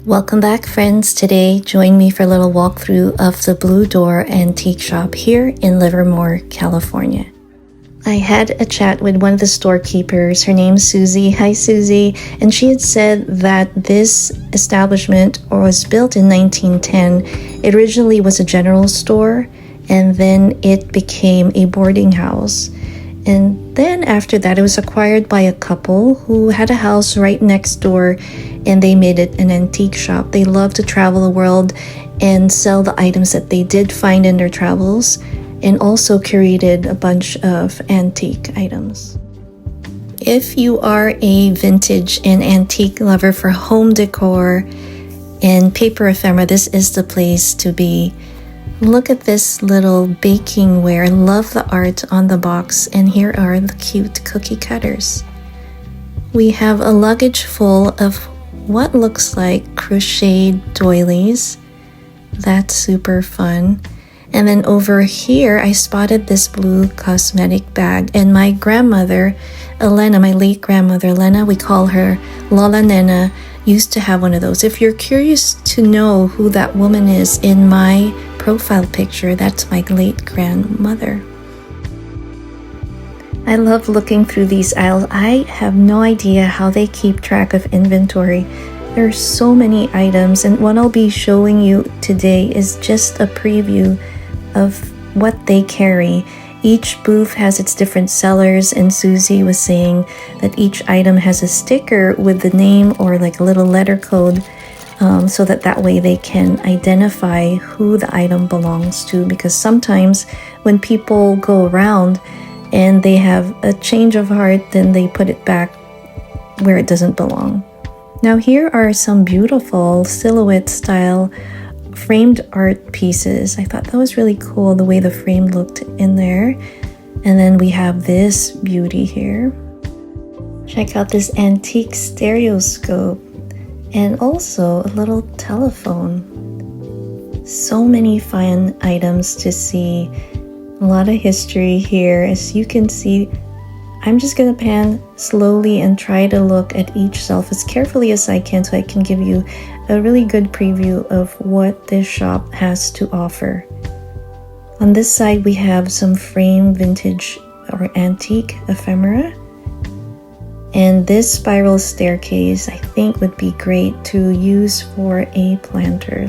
Welcome back, friends. Today, join me for a little walkthrough of the Blue Door Antique Shop here in Livermore, California. I had a chat with one of the storekeepers. Her name's Susie. Hi, Susie. And she had said that this establishment was built in 1910. It originally was a general store, and then it became a boarding house. And then after that, it was acquired by a couple who had a house right next door, and they made it an antique shop. They love to travel the world and sell the items that they did find in their travels, and also curated a bunch of antique items. If you are a vintage and antique lover for home decor and paper ephemera, this is the place to be. Look at this little baking ware. Love the art on the box, and here are the cute cookie cutters. We have a luggage full of what looks like crocheted doilies. That's super fun. And then over here, I spotted this blue cosmetic bag, and my grandmother, Elena, my late grandmother, Elena, we call her Lola Nena, used to have one of those. If you're curious to know who that woman is in my profile picture, that's my late grandmother. I love looking through these aisles. I have no idea how they keep track of inventory. There are so many items, and what I'll be showing you today is just a preview of what they carry. Each booth has its different sellers, and Susie was saying that each item has a sticker with the name or like a little letter code, so that way they can identify who the item belongs to, because sometimes when people go around and they have a change of heart, then they put it back where it doesn't belong. Now here are some beautiful silhouette style framed art pieces. I thought that was really cool, the way the frame looked in there. And then we have this beauty here. Check out this antique stereoscope, and also a little telephone. So many fun items to see. A lot of history here. As you can see, I'm just gonna pan slowly and try to look at each shelf as carefully as I can, so I can give you a really good preview of what this shop has to offer. On this side, we have some framed vintage or antique ephemera. And this spiral staircase, I think, would be great to use for a planter.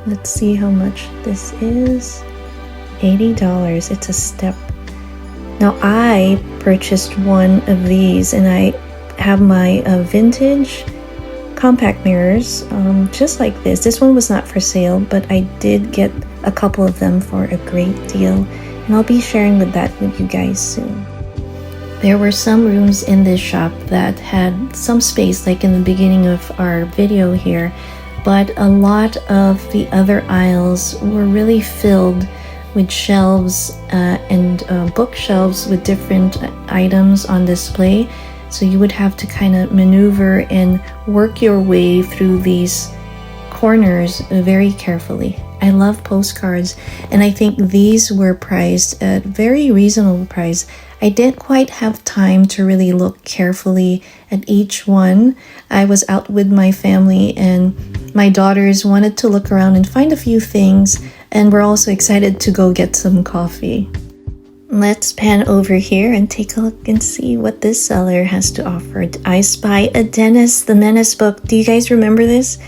Let's see how much this is. $80. It's a step. Now, I purchased one of these, and I have my vintage compact mirrors, just like this. This one was not for sale, but I did get a couple of them for a great deal, and I'll be sharing that with you guys soon. There were some rooms in this shop that had some space, like in the beginning of our video here, but a lot of the other aisles were really filled with shelves and bookshelves with different items on display. So you would have to kind of maneuver and work your way through these corners very carefully. I love postcards, and I think these were priced at a very reasonable price. I didn't quite have time to really look carefully at each one. I was out with my family, and my daughters wanted to look around and find a few things, and we're also excited to go get some coffee. Let's pan over here and take a look and see what this seller has to offer. I spy a Dennis the Menace book. Do you guys remember this?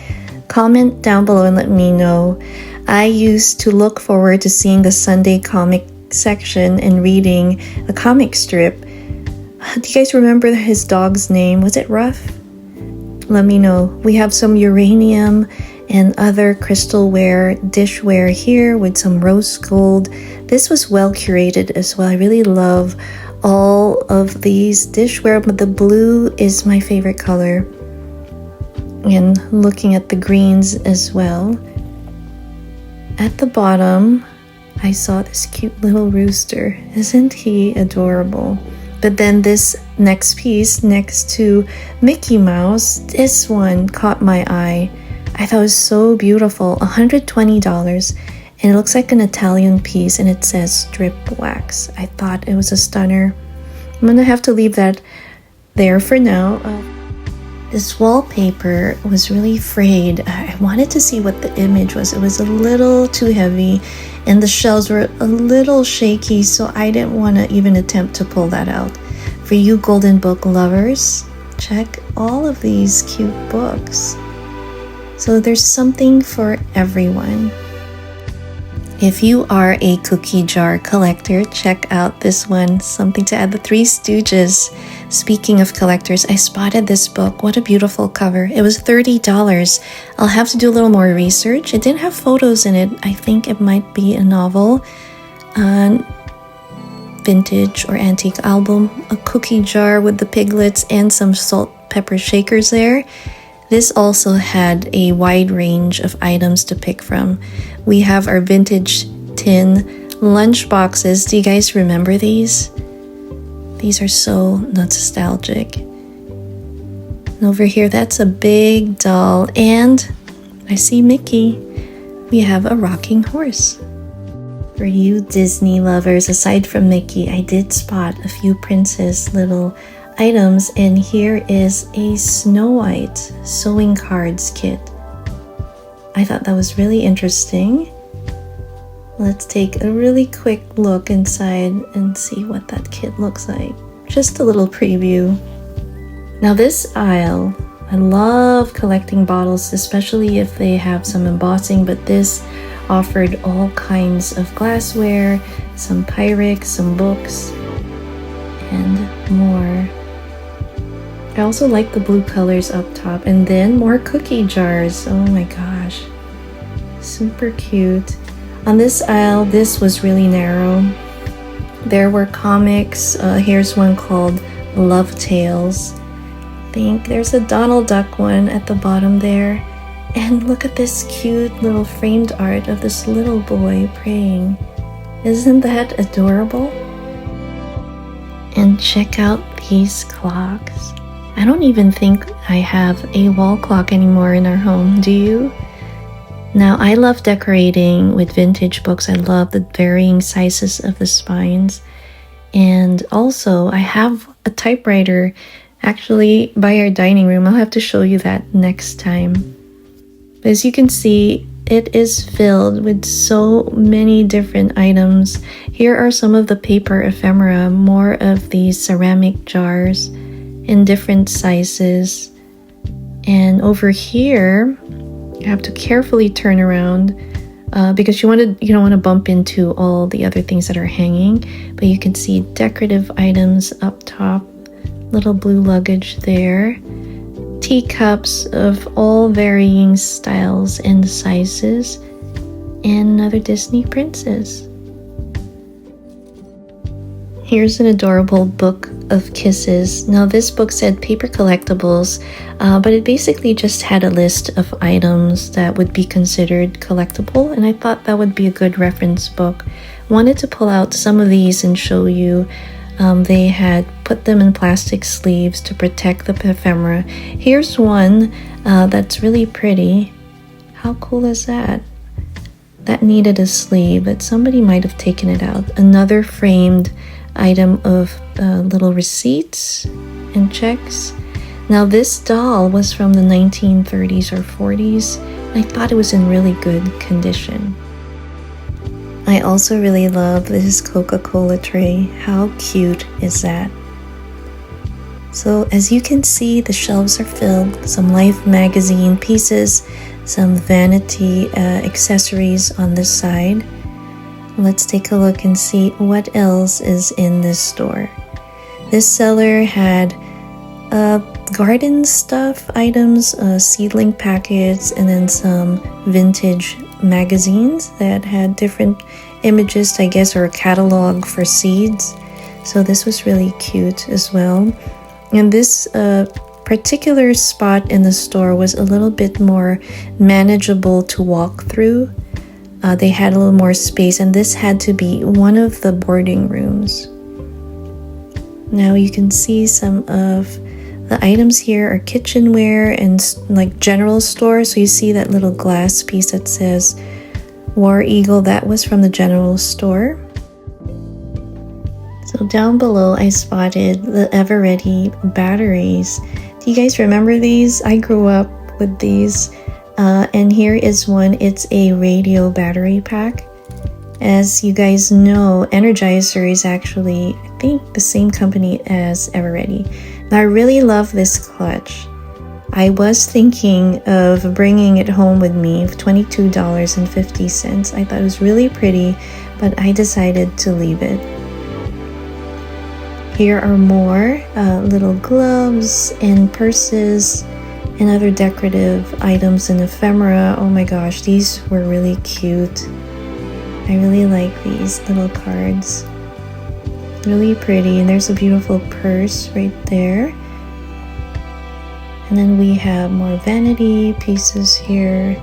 Comment down below and let me know. I used to look forward to seeing the Sunday comic section and reading the comic strip. Do you guys remember his dog's name? Was it Ruff? Let me know. We have some uranium and other crystalware, dishware here with some rose gold. This was well curated as well. I really love all of these dishware, but the blue is my favorite color. And looking at the greens as well. At the bottom, I saw this cute little rooster. Isn't he adorable? But then this next piece next to Mickey Mouse, this one caught my eye. I thought it was so beautiful. $120, and it looks like an Italian piece, and it says strip wax. I thought it was a stunner. I'm gonna have to leave that there for now. This wallpaper was really frayed. I wanted to see what the image was. It was a little too heavy and the shelves were a little shaky, so I didn't want to even attempt to pull that out. For you Golden Book lovers, check all of these cute books. So there's something for everyone. If you are a cookie jar collector, check out this one, Something to Add, The Three Stooges. Speaking of collectors, I spotted this book. What a beautiful cover. It was $30. I'll have to do a little more research. It didn't have photos in it. I think it might be a novel, a vintage or antique album, a cookie jar with the piglets and some salt pepper shakers there. This also had a wide range of items to pick from. We have our vintage tin lunch boxes. Do you guys remember these? These are so nostalgic. And over here, that's a big doll. And I see Mickey. We have a rocking horse. For you Disney lovers, aside from Mickey, I did spot a few princess little items, and here is a Snow White sewing cards kit. I thought that was really interesting. Let's take a really quick look inside and see what that kit looks like. Just a little preview. Now this aisle, I love collecting bottles, especially if they have some embossing, but this offered all kinds of glassware, some Pyrex, some books, and more. I also like the blue colors up top, and then more cookie jars. Oh my gosh, super cute. On this aisle, this was really narrow. There were comics. Here's one called Love Tales. I think there's a Donald Duck one at the bottom there. And look at this cute little framed art of this little boy praying. Isn't that adorable? And check out these clocks. I don't even think I have a wall clock anymore in our home. Do you? Now, I love decorating with vintage books. I love the varying sizes of the spines. And also, I have a typewriter actually by our dining room. I'll have to show you that next time. As you can see, it is filled with so many different items. Here are some of the paper ephemera, more of these ceramic jars in different sizes. And over here, you have to carefully turn around because you don't want to bump into all the other things that are hanging. But you can see decorative items up top, little blue luggage there, teacups of all varying styles and sizes, and another Disney princess. Here's an adorable book of kisses. Now this book said paper collectibles, but it basically just had a list of items that would be considered collectible, and I thought that would be a good reference book. Wanted to pull out some of these and show you. They had put them in plastic sleeves to protect the ephemera. Here's one that's really pretty. How cool is that? That needed a sleeve, but somebody might have taken it out. Another framed item of little receipts and checks. Now this doll was from the 1930s or 40s. I thought it was in really good condition. I also really love this Coca-Cola tray. How cute is that? So as you can see, the shelves are filled. Some Life magazine pieces, some vanity accessories on this side. Let's take a look and see what else is in this store. This seller had garden stuff items, seedling packets, and then some vintage magazines that had different images, I guess, or a catalog for seeds. So this was really cute as well. And this particular spot in the store was a little bit more manageable to walk through. They had a little more space, and this had to be one of the boarding rooms. Now you can see some of the items here are kitchenware and like general store. So you see that little glass piece that says War Eagle. That was from the general store. So down below I spotted the ever ready batteries. Do You guys remember these? I grew up with these. And here is one. It's a radio battery pack. As you guys know, Energizer is actually, I think, the same company as Eveready. Now, I really love this clutch. I was thinking of bringing it home with me for $22.50. I thought it was really pretty, but I decided to leave it. Here are more little gloves and purses and other decorative items and ephemera. Oh my gosh, these were really cute. I really like these little cards. Really pretty. And there's a beautiful purse right there. And then we have more vanity pieces here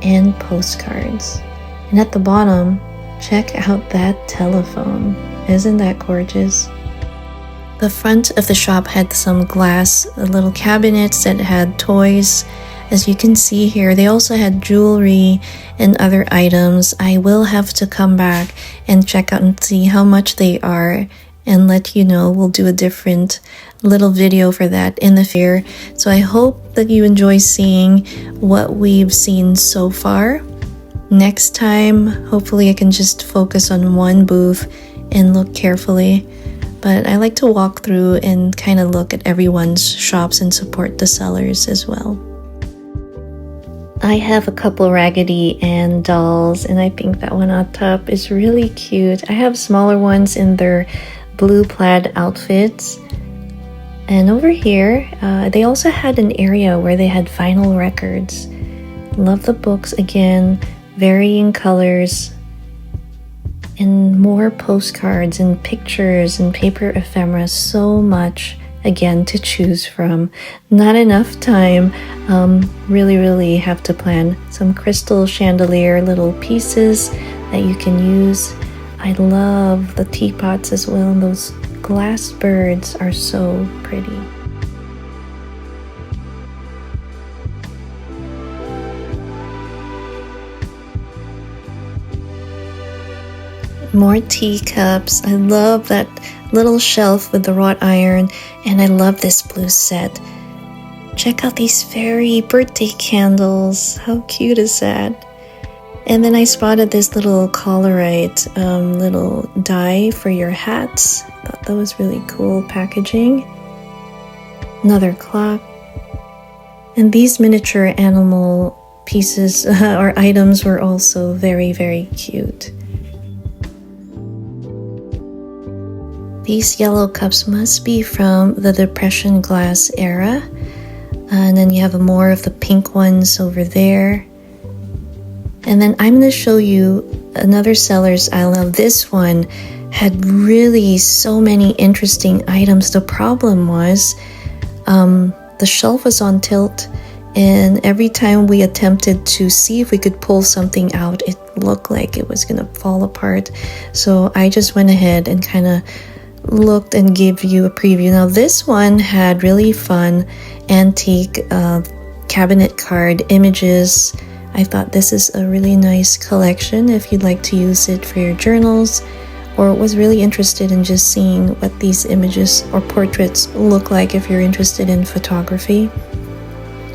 and postcards. And at the bottom, check out that telephone. Isn't that gorgeous? The front of the shop had some glass little cabinets that had toys. As you can see here, they also had jewelry and other items. I will have to come back and check out and see how much they are and let you know. We'll do a different little video for that in the fair. So I hope that you enjoy seeing what we've seen so far. Next time, hopefully I can just focus on one booth and look carefully. But I like to walk through and kind of look at everyone's shops and support the sellers as well. I have a couple Raggedy Ann dolls, and I think that one on top is really cute. I have smaller ones in their blue plaid outfits. And over here, they also had an area where they had vinyl records. Love the books again, varying colors, and more postcards and pictures and paper ephemera. So much again to choose from. Not enough time. Really have to plan. Some crystal chandelier little pieces that you can use. I love the teapots as well, and those glass birds are so pretty. More teacups. I love that little shelf with the wrought iron, and I love this blue set. Check out these fairy birthday candles. How cute is that? And then I spotted this little colorite little die for your hats. Thought that was really cool packaging. Another clock. And these miniature animal pieces or items were also very cute. These yellow cups must be from the Depression glass era. And then you have more of the pink ones over there. And then I'm going to show you another seller's aisle. Now this one had really so many interesting items. The problem was the shelf was on tilt, and every time we attempted to see if we could pull something out, it looked like it was going to fall apart. So I just went ahead and kind of looked and gave you a preview. Now this one had really fun antique cabinet card images. I thought this is a really nice collection if you'd like to use it for your journals, or was really interested in just seeing what these images or portraits look like if you're interested in photography.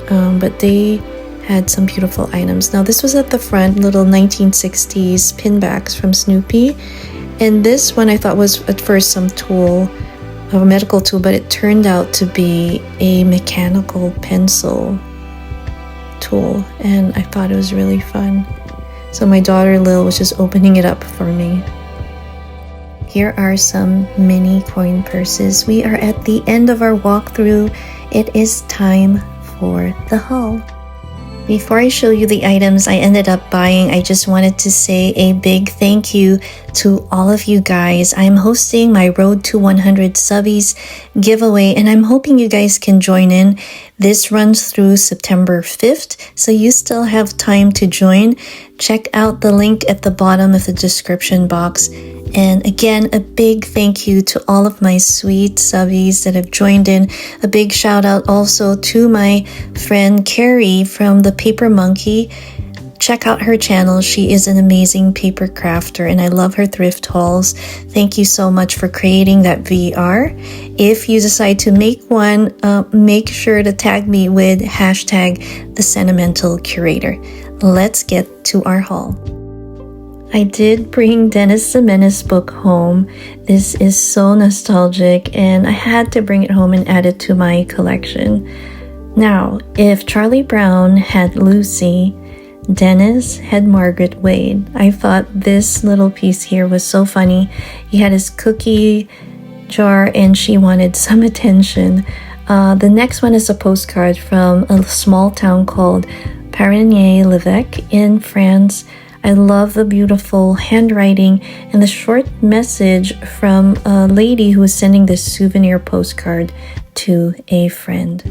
But they had some beautiful items. Now this was at the front, little 1960s pinbacks from Snoopy. And this one I thought was at first some tool, a medical tool, but it turned out to be a mechanical pencil tool, and I thought it was really fun. So my daughter Lil was just opening it up for me. Here are some mini coin purses. We are at the end of our walkthrough. It is time for the haul. Before I show you the items I ended up buying, I just wanted to say a big thank you to all of you guys. I'm hosting my Road to 100 Subbies giveaway, and I'm hoping you guys can join in. This runs through September 5th, so you still have time to join. Check out the link at the bottom of the description box. And again, a big thank you to all of my sweet subbies that have joined in. A big shout out also to my friend Carrie from the Paper Monkey. Check out her channel. She is an amazing paper crafter and I love her thrift hauls. Thank you so much for creating that VR. If you decide to make one, make sure to tag me with hashtag the sentimental curator. Let's get to our haul. I did bring Dennis the Menace book home. This is so nostalgic and I had to bring it home and add it to my collection. Now, if Charlie Brown had Lucy, Dennis had Margaret Wade. I thought this little piece here was so funny. He had his cookie jar and she wanted some attention. The next one is a postcard from a small town called Parigny-l'Évêque in France. I love the beautiful handwriting and the short message from a lady who was sending this souvenir postcard to a friend.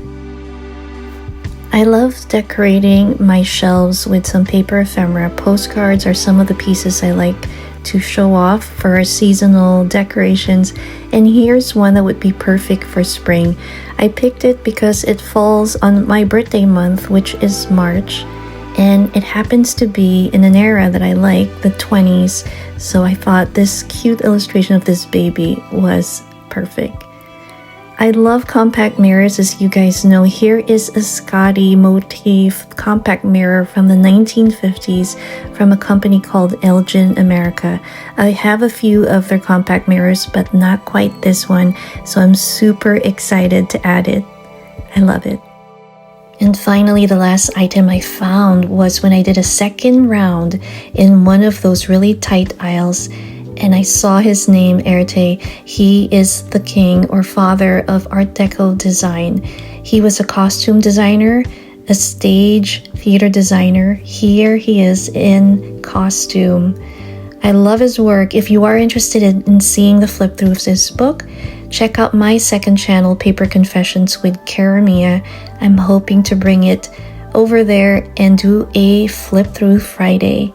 I love decorating my shelves with some paper ephemera. Postcards are some of the pieces I like to show off for our seasonal decorations, and here's one that would be perfect for spring. I picked it because it falls on my birthday month, which is March, and it happens to be in an era that I like, the 20s, so I thought this cute illustration of this baby was perfect. I love compact mirrors, as you guys know. Here is a Scotty motif compact mirror from the 1950s from a company called Elgin America. I have a few of their compact mirrors, but not quite this one, so I'm super excited to add it. I love it. And finally, the last item I found was when I did a second round in one of those really tight aisles, and I saw his name, Erte. He is the king or father of Art Deco design. He was a costume designer, a stage theater designer. Here he is in costume. I love his work. If you are interested in seeing the flip through of this book, check out my second channel, Paper Confessions with Karamia. I'm hoping to bring it over there and do a flip through Friday.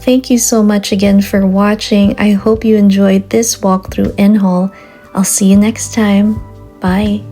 Thank you so much again for watching. I hope you enjoyed this walkthrough and haul. I'll see you next time. Bye.